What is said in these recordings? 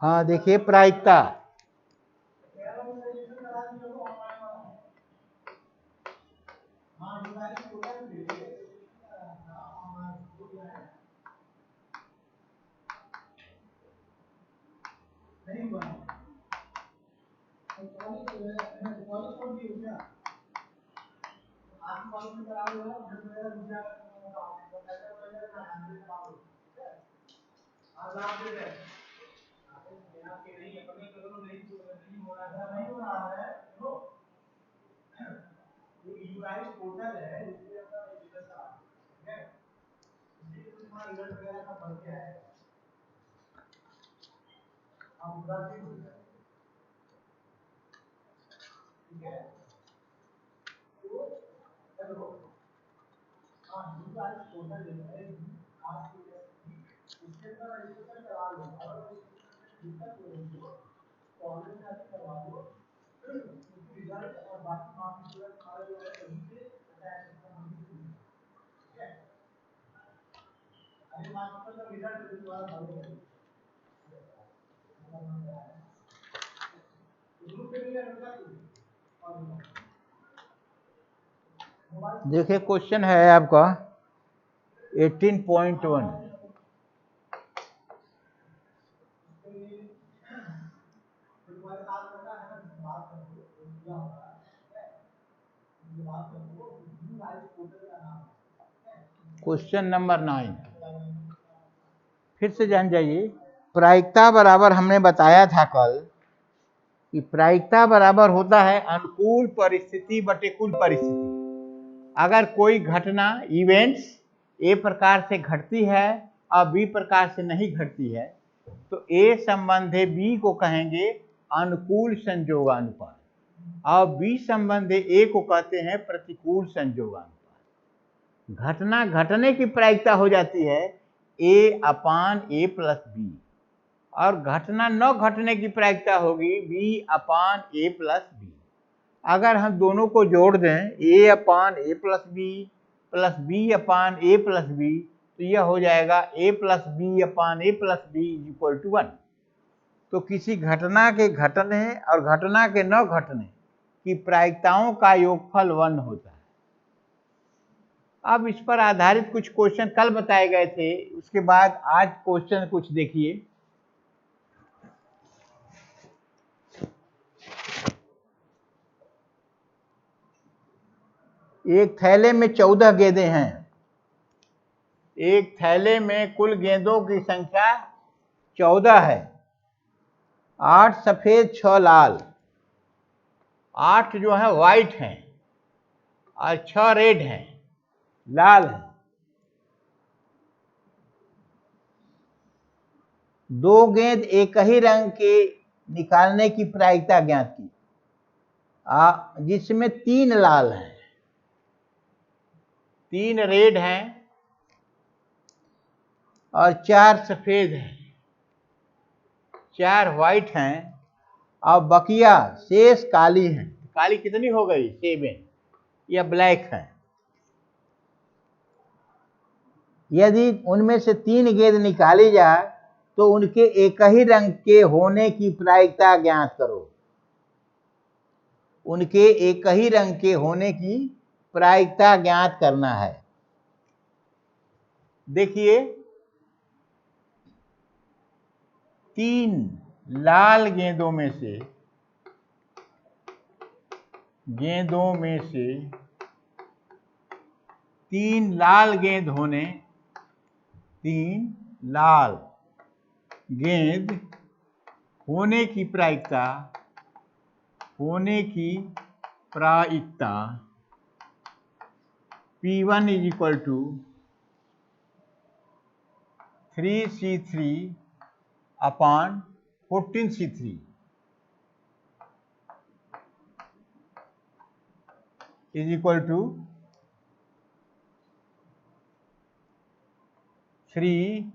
हाँ देखिए प्रायिकता, देखिए क्वेश्चन है आपका 18.1। क्वेश्चन नंबर 9 फिर से जान जाइए। प्रायिकता बराबर हमने बताया था कल कि प्रायिकता बराबर होता है अनुकूल परिस्थिति बटे कुल परिस्थिति। अगर कोई घटना इवेंट्स ए प्रकार से घटती है और बी प्रकार से नहीं घटती है तो ए संबंधे बी को कहेंगे अनुकूल संयोगानुपात और बी संबंधे ए को कहते हैं प्रतिकूल संयोगानुपात। घटना घटने की प्रायिकता हो जाती है ए अपान ए प्लस बी और घटना न घटने की प्रायिकता होगी B upon A plus B. अगर हम दोनों को जोड़ दें A upon A plus B upon A plus B तो यह हो जाएगा A plus B upon A plus B equal to 1। तो किसी घटना के घटने और घटना के न घटने की प्रायिकताओं का योगफल 1 होता है। अब इस पर आधारित कुछ क्वेश्चन कल बताए गए थे, उसके बाद आज क्वेश्चन कुछ देखिए। एक थैले में 14 गेंदें हैं। एक थैले में कुल गेंदों की संख्या 14 है। 8 सफेद 6 लाल, 8 जो है व्हाइट हैं और 6 रेड हैं, लाल हैं। 2 गेंद एक ही रंग के निकालने की प्रायिकता ज्ञात की, जिसमें 3 लाल हैं, 3 रेड हैं और 4 सफेद हैं, 4 व्हाइट हैं और बकिया शेष काली हैं। काली कितनी हो गई? 7। यह ब्लैक है। यदि उनमें से 3 गेंद निकाली जाए तो उनके एक ही रंग के होने की प्रायिकता ज्ञात करो। उनके एक ही रंग के होने की प्रायिकता ज्ञात करना है। देखिए 3 लाल गेंदों में से 3 लाल गेंद होने 3 लाल गेंद होने की प्रायिकता P1 is equal to 3C3 upon 14C3 is equal to 3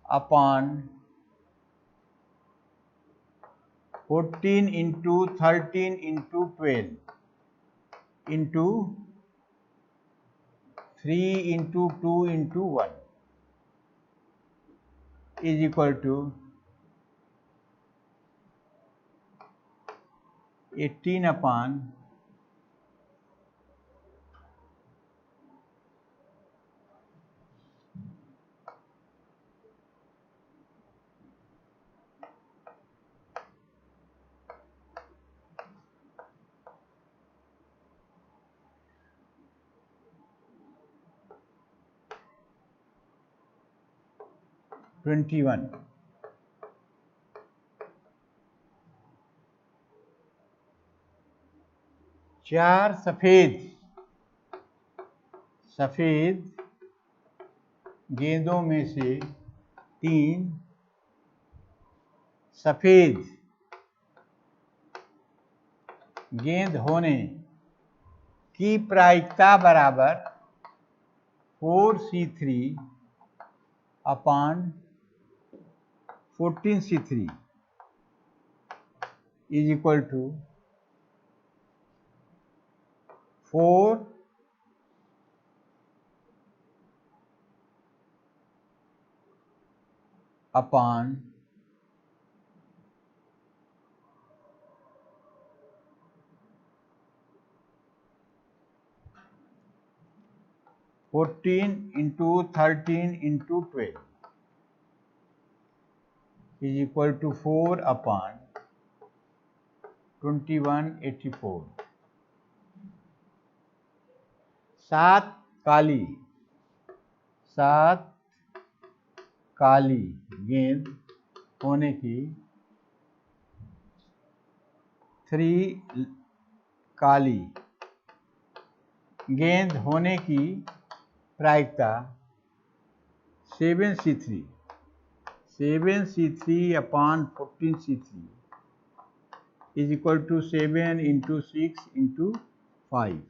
upon 14 into 13 into 12 into 3 into 2 into 1 is equal to 18 upon 21. चार सफेद गेंदों में से 3 सफेद गेंद होने की प्रायिकता बराबर 4c3 upon 14c3 is equal to 4 upon 14 into 13 into 12 is equal to 4 upon 2184. 7 काली गेंद होने की 3 काली गेंद होने की प्रायिकता 7c3 upon 14c3 is equal to 7 into 6 into 5.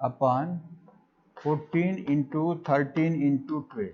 Upon 14 into 13 into 12.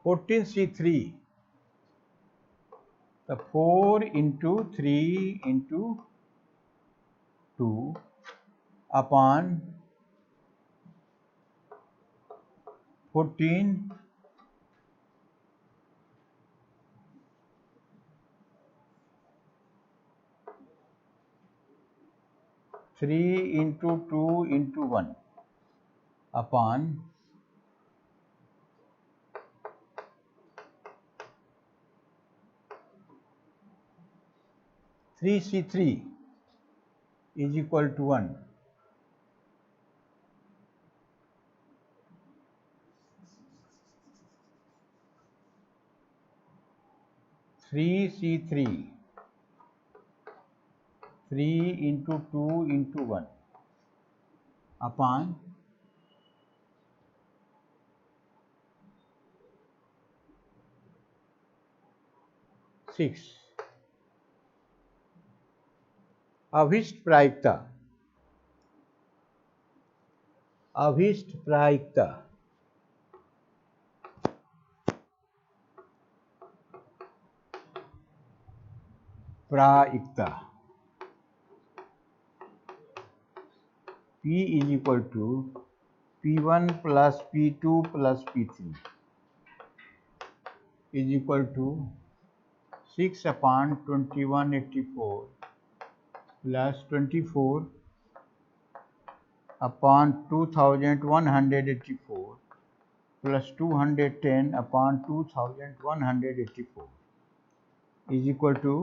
(14c3) the 4 into 3 into 2 upon 14 3 into 2 into 1 upon 3c3 is equal to 1. 3c3 3 into 2 into 1 upon 6. अभिष्ट प्रायिकता P is equal to P1 plus P2 plus P3 is equal to 6 upon 2184 plus 24 upon 2184 plus 210 upon 2184 is equal to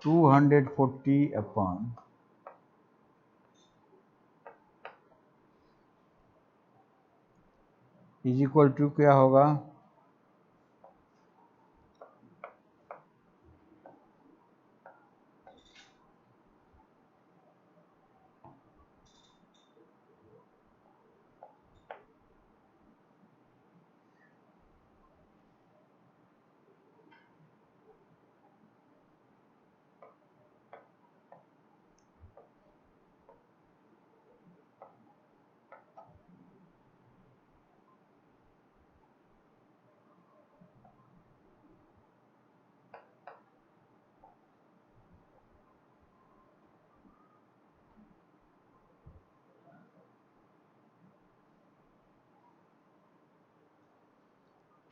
240 upon is equal to क्या होगा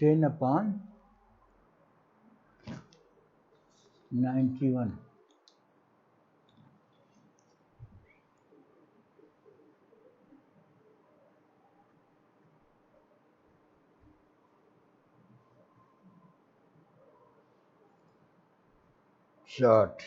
10 upon 91 short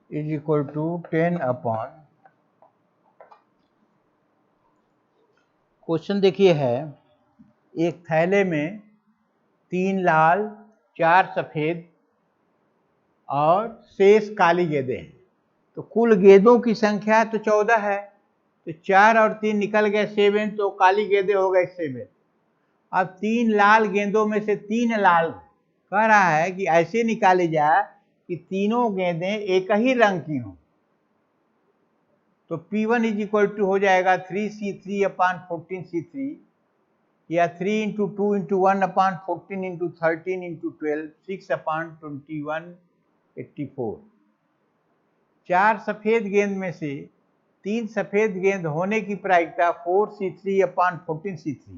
is equal to 10 upon question देखिए है एक थैले में 3 लाल 4 सफेद और शेष काली गेंदें हैं। तो कुल गेंदों की संख्या तो 14 है, तो 4 और 3 निकल गए 7, तो काली गेंदें हो गए 7। अब 3 लाल गेंदों में से 3 लाल कह रहा है कि ऐसे निकाली जाए कि तीनों गेंदें एक ही रंग की हों। तो P1 इज इक्वल टू हो जाएगा 3C3 अपॉन 14C3 या 3 into 2 into 1 upon 14 into 13 into 12 6 upon 2184। 4 सफेद गेंद में से 3 सफेद गेंद होने की प्रायिकता 4C3 upon 14C3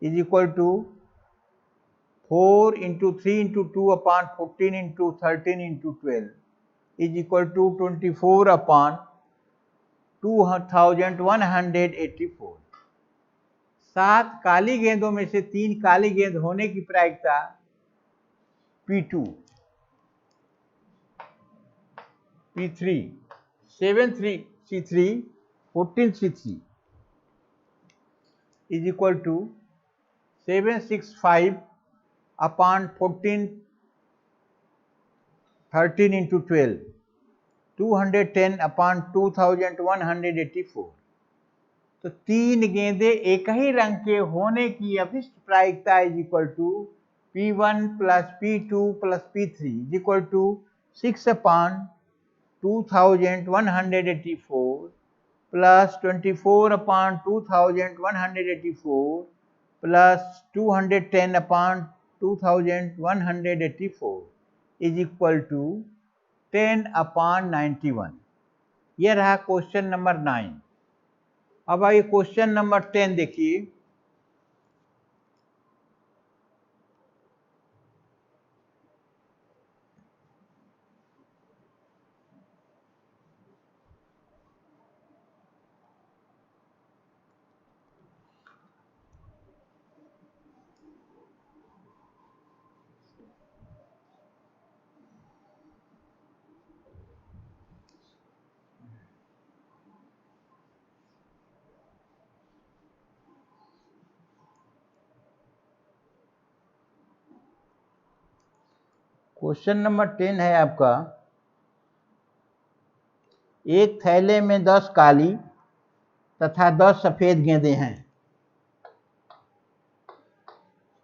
is equal to 4 into 3 into 2 upon 14 into 13 into 12 is equal to 24 upon 2184। 7 काली गेंदों में से 3 काली गेंद होने की प्रायिकता P2 P3 7C3 14C3 is equal to 765 upon 14 13 into 12 210 upon 2184। तो 3 गेंदे एक ही रंग के होने की अभिष्ट प्रायिकता is equal to P1 plus P2 plus P3 is equal to 6 upon 2184 plus 24 upon 2184 plus 210 upon 2184 is equal to 10 upon 91। यह रहा क्वेश्चन नंबर 9। अब आइए क्वेश्चन नंबर 10 देखिए। क्वेश्चन नंबर 10 है आपका, एक थैले में 10 काली तथा 10 सफेद गेंदें हैं।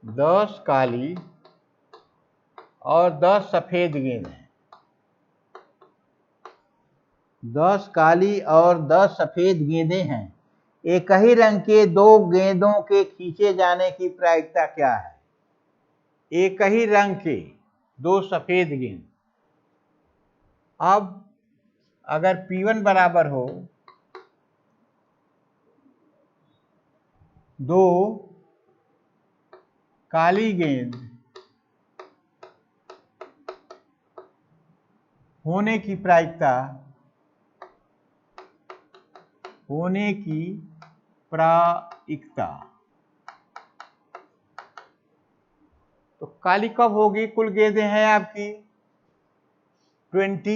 10 काली और 10 सफेद गेंद हैं। 10 काली और 10 सफेद गेंदें हैं। एक ही रंग के दो गेंदों के खींचे जाने की प्रायिकता क्या है? एक ही रंग के दो सफेद गेंद। अब अगर P1 बराबर हो दो काली गेंद होने की प्रायिकता तो काली कब होगी? कुल गेंदें हैं आपकी 20,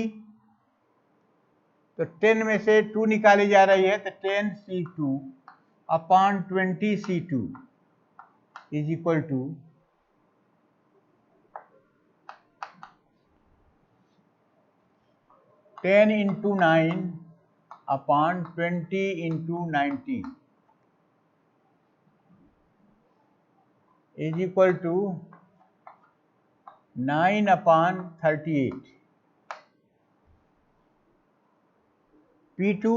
तो 10 में से 2 निकाली जा रही है, तो 10C2 upon 20C2 is equal to 10 into 9 upon 20 into 19 is equal to 9 upon 38। P2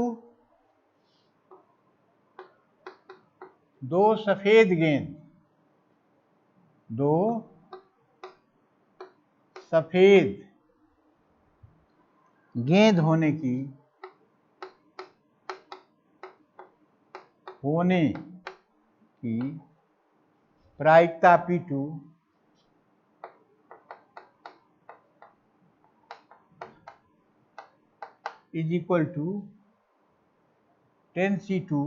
दो सफेद गेंद होने की प्रायिकता P2 is equal to 10C2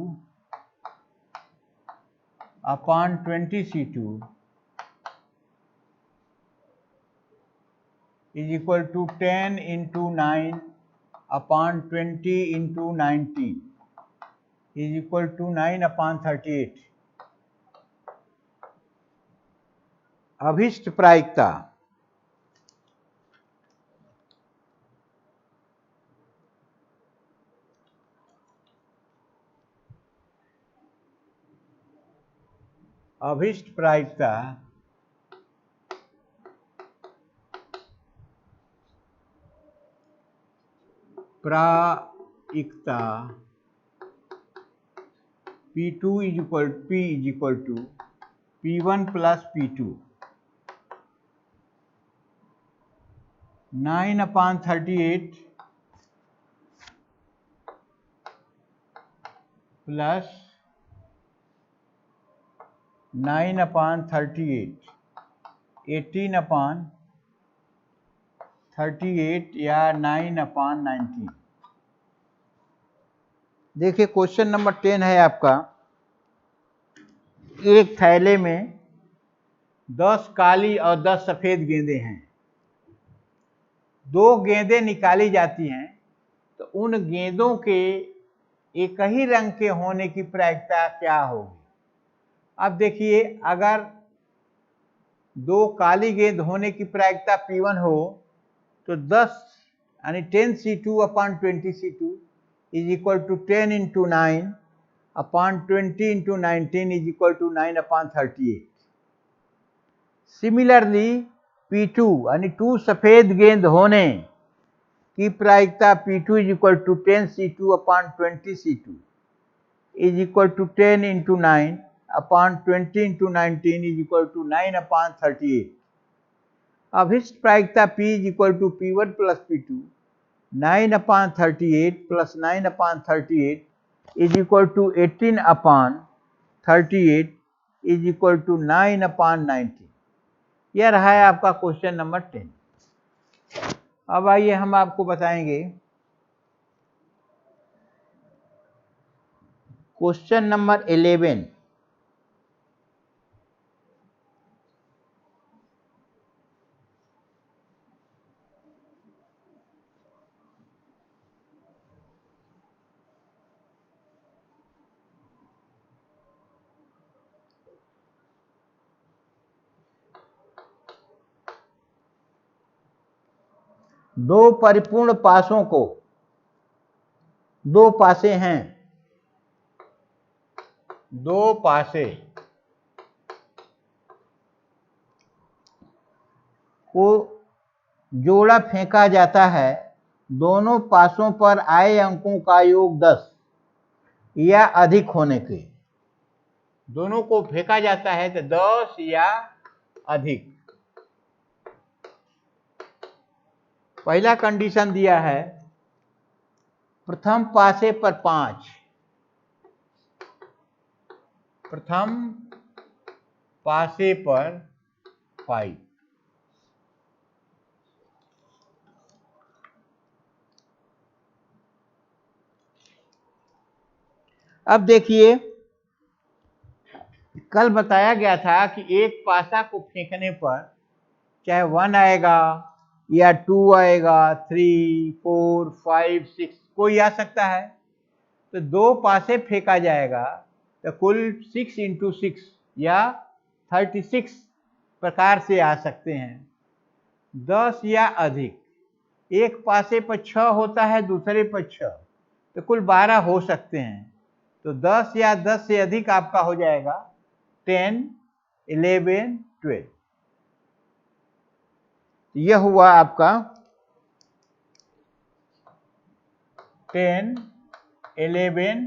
upon 20C2 is equal to 10 into 9 upon 20 into 19 is equal to 9 upon 38। अभिष्ट प्रायिकता P2 is equal to P1 plus P2। 9 upon 38 plus 9 upon 38 18 upon 38 या 9 upon 19। देखिए क्वेश्चन नंबर 10 है आपका, एक थैले में 10 काली और 10 सफेद गेंदें हैं। दो गेंदें निकाली जाती हैं तो उन गेंदों के एक ही रंग के होने की प्रायिकता क्या होगी? अब देखिए, अगर दो काली गेंद होने की प्रायिकता P1 हो तो 10 यानी 10C2 upon 20C2 is equal to 10 into 9 upon 20 into 19 is equal to 9 upon 38। Similarly P2 यानी 2 सफेद गेंद होने की प्रायिकता P2 is equal to 10C2 upon 20C2 is equal to 10 into 9 upon 20 into 19 is equal to 9 upon 38। अभिष्ट प्रायिकता P is equal to P1 plus P2 9 upon 38 plus 9 upon 38 is equal to 18 upon 38 is equal to 9 upon 19। यह रहा है आपका question number 10। अब आइए हम आपको बताएंगे क्वेश्चन नंबर 11। दो परिपूर्ण पासों को, दो पासे हैं, दो पासे को जोड़ा फेंका जाता है, दोनों पासों पर आए अंकों का योग 10 या अधिक होने के। दोनों को फेंका जाता है तो 10 या अधिक। पहला कंडीशन दिया है प्रथम पासे पर 5, प्रथम पासे पर 5। अब देखिए, कल बताया गया था कि एक पासा को फेंकने पर चाहे 1 आएगा या 2 आएगा, 3, 4, 5, 6 कोई आ सकता है। तो दो पासे फेंका जाएगा तो कुल 6 × 6 या 36 प्रकार से आ सकते हैं, 10 या अधिक। एक पासे पर 6 होता है, दूसरे पर 6, तो कुल 12 हो सकते हैं। तो 10 या 10 से अधिक आपका हो जाएगा 10, 11, 12। यह हुआ आपका 10, 11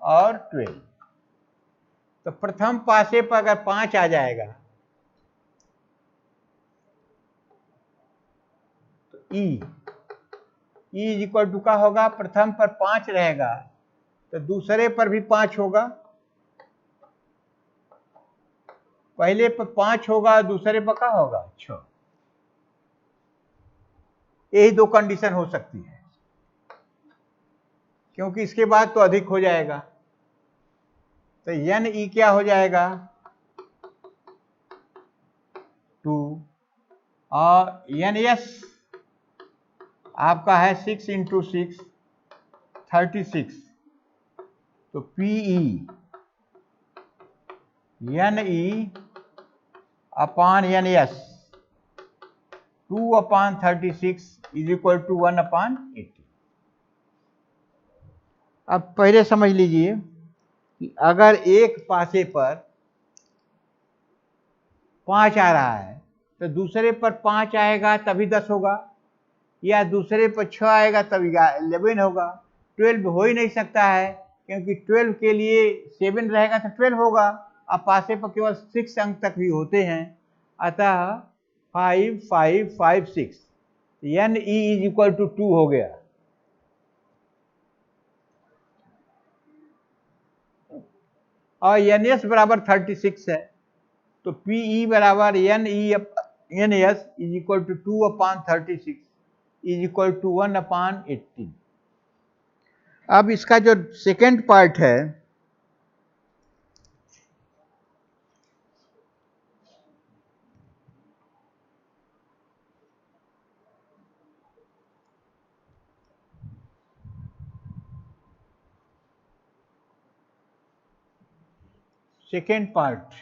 और 12। तो प्रथम पासे पर अगर 5 आ जाएगा तो E = का होगा, प्रथम पर 5 रहेगा तो दूसरे पर भी 5 होगा, पहले पर 5 होगा, दूसरे पर क्या होगा 6। यही दो कंडीशन हो सकती है, क्योंकि इसके बाद तो अधिक हो जाएगा। तो NE क्या हो जाएगा 2 और NS आपका है 6 × 6 36। तो PE NE/NS 2/36 = 1/80। अब पहले समझ लीजिए कि अगर एक पासे पर 5 आ रहा है तो दूसरे पर 5 आएगा तभी 10 होगा, या दूसरे पर 6 आएगा तभी 11 होगा। 12 हो ही नहीं सकता है, क्योंकि 12 के लिए 7 रहेगा तो 12 होगा। अब पासे पर केवल 6 अंक तक भी होते हैं, अतः 5, 5, 5, 6 NE = 2 हो गया। और NS बराबर 36 है, तो PE बराबर NS = 2/36 = 1/80। अब इसका जो सेकेंड पार्ट है, सेकेंड पार्ट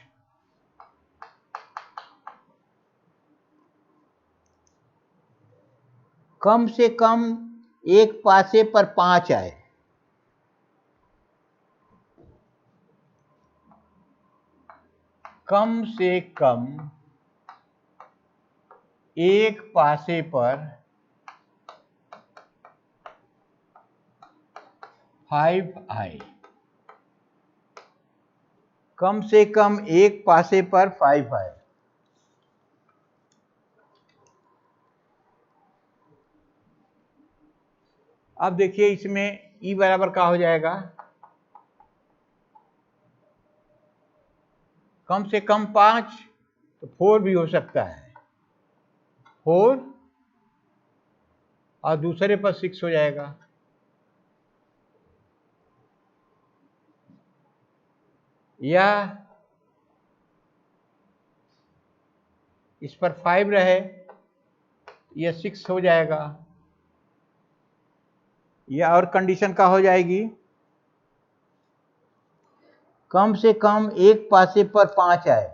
कम से कम एक पासे पर 5 आए, कम से कम एक पासे पर 5 आए, कम से कम एक पासे पर 5 आए। अब देखिए इसमें E बराबर का हो जाएगा, कम से कम 5 तो 4 भी हो सकता है, 4 और दूसरे पर 6 हो जाएगा, या इस पर 5 रहे, यह 6 हो जाएगा, या और कंडीशन का हो जाएगी कम से कम एक पासे पर 5 आए,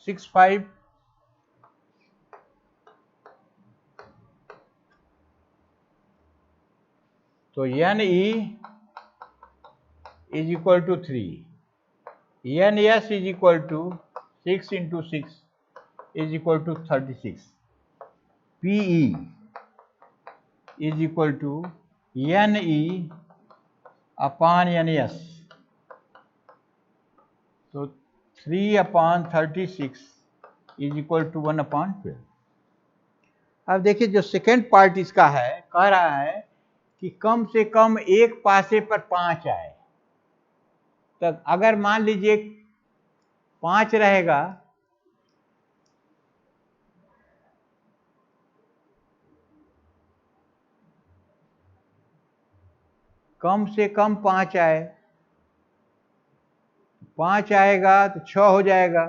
65 तो N E is equal to 3, N S is equal to 6 into 6 is equal to 36, P E is equal to N E upon N S, तो 3/36 इज इक्वल टू 1/12। अब देखिए जो सेकेंड पार्ट इसका है, कह रहा है कि कम से कम एक पासे पर 5 आए। तो अगर मान लीजिए 5 रहेगा कम से कम 5 आए, 5 आएगा तो 6 हो जाएगा,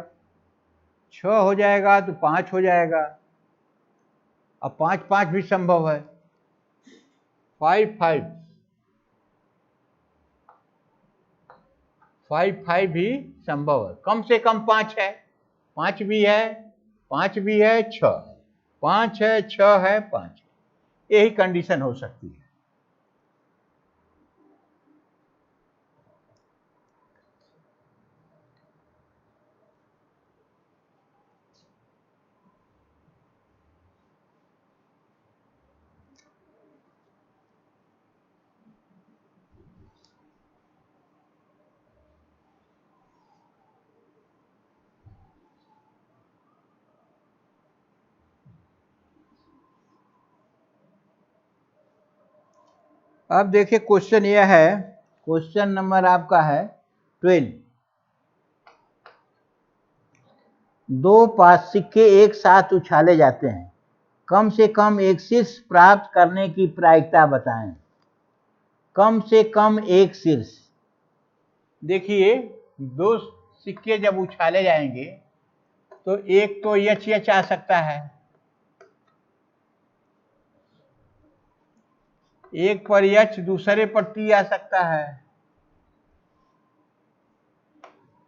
6 हो जाएगा तो 5 हो जाएगा। अब 5 5 भी संभव है, 5 5 5 5 भी संभव है। कम से कम 5 है, 5 भी है, 5 भी है, 6 5 है, 6 है, 5, यही कंडीशन हो सकती है। अब देखिए क्वेश्चन यह है, क्वेश्चन नंबर आपका है 12। दो पास सिक्के एक साथ उछाले जाते हैं, कम से कम एक शीर्ष प्राप्त करने की प्रायिकता बताएं। कम से कम एक शीर्ष, देखिए दो सिक्के जब उछाले जाएंगे तो एक तो यच यच आ सकता है, एक पर यच दूसरे पर टी आ सकता है,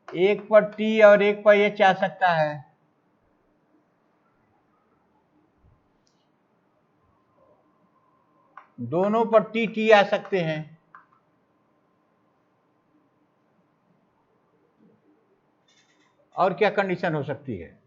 एक पर टी और एक पर यच आ सकता है। दोनों पर टी टी आ सकते हैं। और क्या कंडीशन हो सकती है?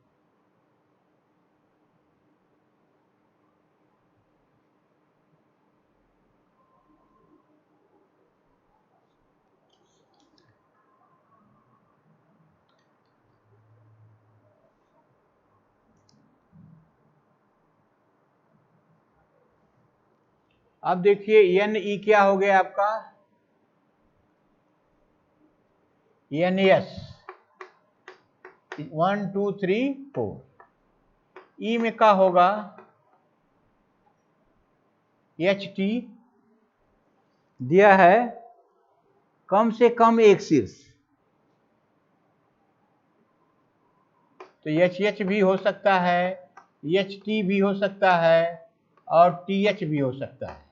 अब देखिए एन ई क्या हो गया आपका, एन एस 1 2 3 4, ई में क्या होगा, एच टी दिया है कम से कम एक शीर्ष, तो एच एच भी हो सकता है, एच टी भी हो सकता है और टी एच भी हो सकता है।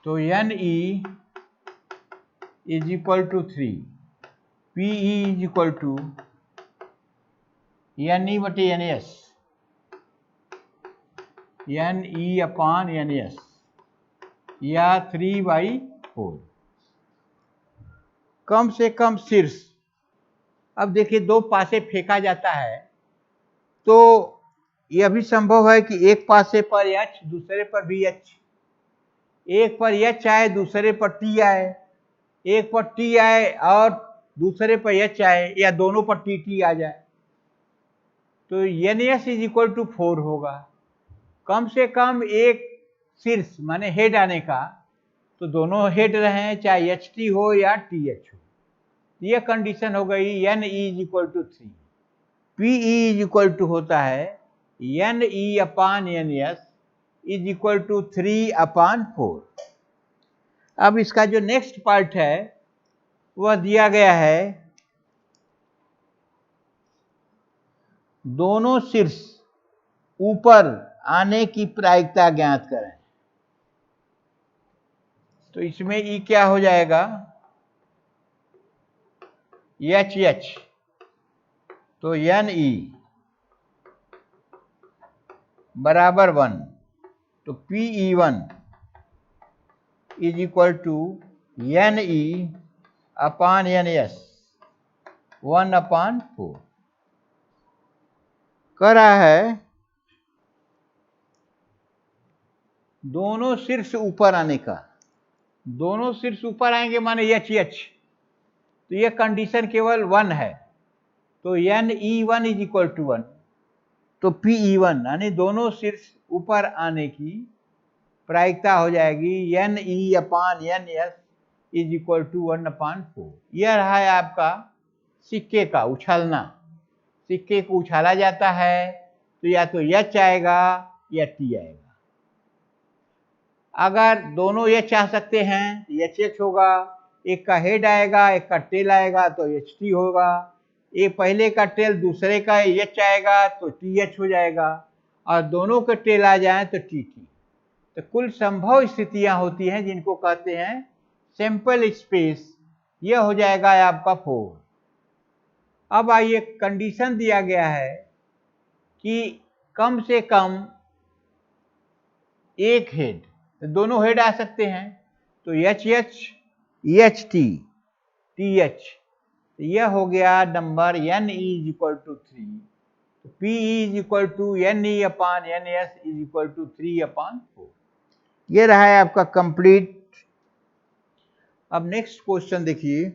तो N E is equal to 3, P E is equal to N E बटे N S, N E upon N S या 3/4। कम से कम शीर्ष, अब देखिए दो पासे फेंका जाता है तो यह भी संभव है कि एक पासे पर एच दूसरे पर भी एच, एक पर एच आए दूसरे पर टी आए, एक पर टी आए और दूसरे पर एच आए, या दोनों पर टी टी आ जाए, तो N S is equal to 4 होगा। कम से कम एक शीर्ष माने हेड आने का, तो दोनों हेड रहे चाहे एच टी हो या टी एच हो, यह कंडीशन हो गई N E is equal to 3। P E is equal to होता है N E upon N S is equal to 3/4। अब इसका जो नेक्स्ट पार्ट है वह दिया गया है, दोनों शीर्ष ऊपर आने की प्रायिकता ज्ञात करें। तो इसमें ई क्या हो जाएगा, एच एच तो एन ई बराबर 1, तो P E one is equal to N E upon N S 1/4 कह रहा है दोनों शीर्ष ऊपर आने का। दोनों शीर्ष ऊपर आएंगे माने एच एच, तो यह कंडीशन केवल 1 है, तो N E one is equal to 1, तो पी ई वन यानी दोनों शीर्ष ऊपर आने की प्रायिकता हो जाएगी N E upon N S is equal to 1/4। यह रहा है आपका सिक्के का उछालना। सिक्के को उछाला जाता है तो या तो एच आएगा या टी आएगा। अगर दोनों एच आ सकते हैं एच एच होगा, एक का हेड आएगा एक का टेल आएगा तो एच टी होगा, एक पहले का टेल दूसरे का एच आएगा तो टी एच हो जाएगा, और दोनों के टेल आ जाए तो टी टी। तो कुल संभव स्थितियां होती हैं जिनको कहते हैं सैंपल स्पेस। यह हो जाएगा आपका 4। अब आइए कंडीशन दिया गया है कि कम से कम एक हेड, तो दोनों हेड आ सकते हैं, तो H H H T T H, तो यह हो गया number N E is equal to 3, तो P is equal to N E upon N S is equal to 3/4। ये रहा है आपका कंप्लीट। अब नेक्स्ट क्वेश्चन देखिए,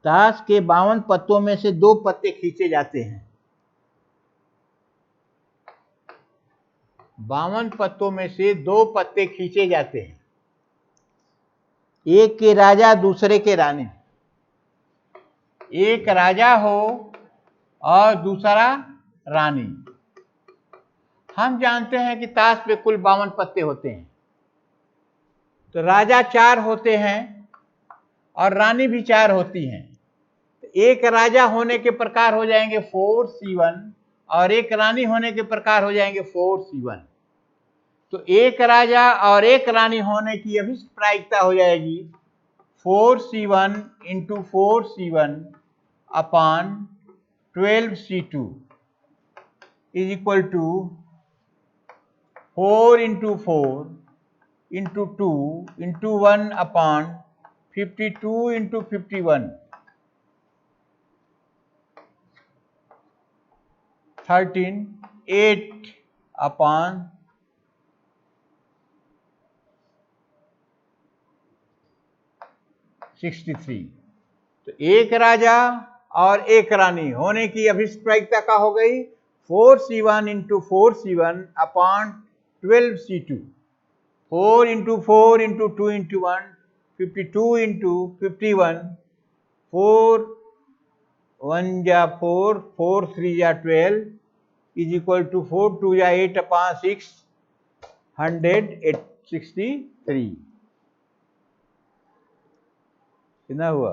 ताश के 52 पत्तों में से 2 पत्ते खींचे जाते हैं। 52 पत्तों में से 2 पत्ते खींचे जाते हैं, एक के राजा दूसरे के रानी। एक राजा हो और दूसरा रानी। हम जानते हैं कि ताश पे कुल 52 पत्ते होते हैं, तो राजा 4 होते हैं और रानी भी 4 होती हैं। एक राजा होने के प्रकार हो जाएंगे 4c1 और एक रानी होने के प्रकार हो जाएंगे 4c1। तो एक राजा और एक रानी होने की अभिष्ट प्रायिकता हो जाएगी 4c1 into 4c1 upon 12c2 is equal to 4 into 4 into 2 into 1 upon 52 into 51 13 8 upon 63। तो एक राजा और एक रानी होने की अभिष्ट प्रायिकता का हो गई 4c1 into 4c1 upon 12c2। 4 into 4 into 2 into 1 52 into 51 4 1 जा 4 4 3 जा 12 इज इक्वल टू 4 2 जा 8 अपान 6 163। कितना हुआ?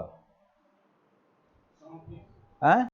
हाँ